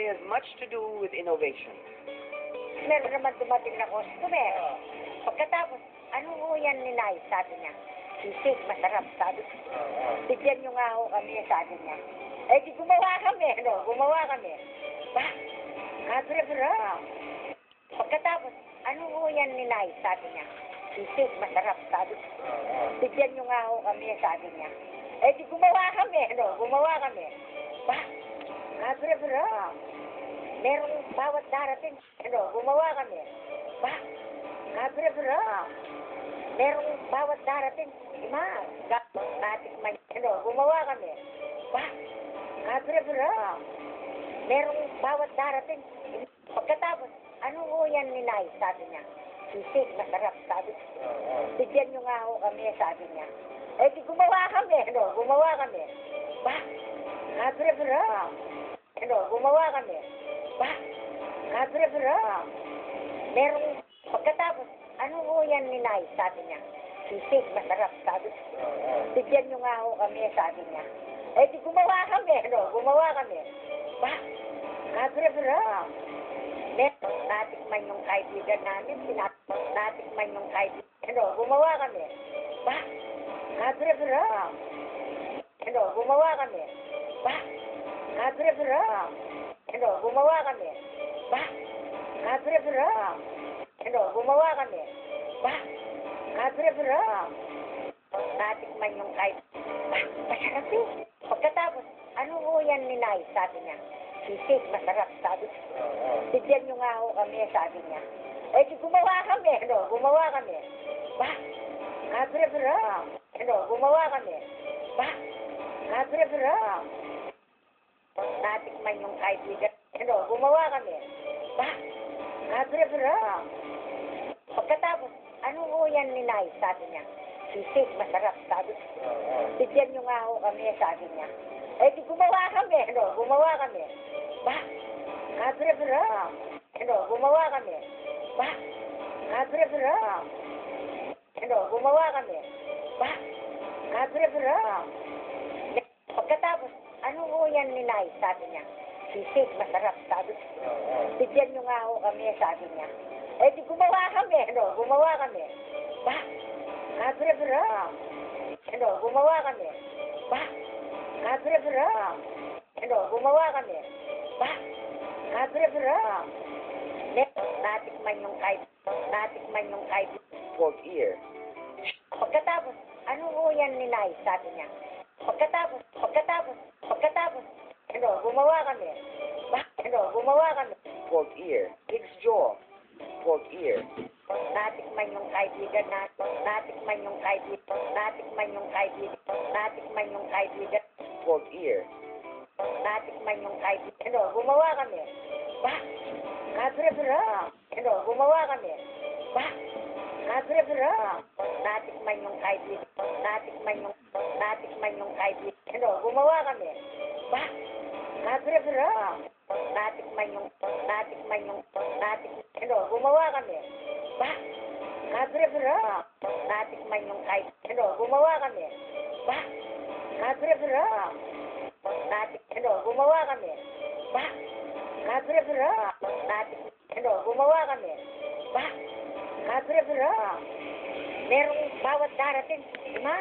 Safari has much to do with innovation. Meron naman dumating na customer. Pagkatapos, ano ho yan ni Nay? Sabi niya. Sisig, masarap, sabi. Bigyan niyo nga ho kami, sabi niya. Eh, di gumawa kami, ano? Gumawa kami. Ba? Bra. Pagkatapos, ano ho yan ni Nay? Sabi niya. Sisig, masarap, sabi. Bigyan niyo nga ho kami, sabi niya. Eh, di gumawa kami, ano? Gumawa kami. Ba? Bra. Merong bawat darating, ano? Gumawa kami. Ba? Bra. Merong bawat darating, ima, natikman, ano? Gumawa kami. Ba? Bra. Merong bawat darating, pagkatapos, ano ho yan ni Nay? Sabi niya. Sisig, masarap, sabi. Bigyan niyo nga ho kami, sabi niya. Eh, di gumawa kami, ano? Gumawa kami. Ba? Bra. Ano? Gumawa kami. Ba? Bra. Merong, pagkatapos, ano ho yan ni Nay? Sabi niya. Sisig, masarap, sabi. Bigyan niyo nga ho kami, sabi niya. Eh, di gumawa kami, ano? Gumawa kami. Ba? Bra. Natikman yung kaibigan namin, natikman yung kaibigan, ano? Gumawa kami. Ba? Bra. Ano? Gumawa kami. Ba? Bra. Ano? Gumawa kami. Ba? Bra. Ano? Gumawa kami. Ba? Bra. Natikman yung kaibigan. Ba? Masarap eh. Pagkatapos, ano ho yan ni Nay? Sabi niya. Sisig, masarap, sabi. Bigyan niyo nga ho kami, sabi niya. Eh, di gumawa kami, ano? Gumawa kami. Ba? Bra. Ano? Gumawa kami. Ba? Bra. Natikman yung kaibigan, ano? Gumawa kami. Ba? Bra. Pagkatapos, ano ho yan ni Nay? Sabi niya. Sisig, masarap, sabi. Bigyan niyo nga ho kami, sabi niya. Eh, di gumawa kami, ano? Gumawa kami. Ba? Bra. Ano? Gumawa kami. Ba? Bra. Ano? Gumawa kami. Ba? Bra. Pagkatapos, ano ho yan ni Nay? Sabi niya. Sisig, masarap, sabi. Bigyan niyo nga ho kami, sabi niya. Eh, di gumawa kami, ano? Gumawa kami. Ba? Bra. Ano? Gumawa kami. Ba? Bra. Ano? Gumawa kami. Ba? Bra. Natikman yung kaibigan. Pork ear. Pagkatapos, ano ho yan ni Nay? Sabi niya. Pagkatapos, ano? Gumawa kami. Ba? Ano? Gumawa kami. Pork ear. Pig's jaw. Pork ear. Natikman yung kaibigan natin. Natikman yung kaibigan. Pork ear. Natikman yung kaibigan. Ano? Gumawa kami. Ba? Bra. Ano? Gumawa kami. Ba? Bra. Natikman yung kaibigan. Ano? Gumawa kami. Ba? Bra. Ano? Gumawa kami. Ba? Bra. Natikman yung kaibigan. Ano? Gumawa kami. Ba? Bra. Ano? Gumawa kami. Ba? Bra. Ano? Gumawa kami. Ba? Bra. Merong bawat darating, ima.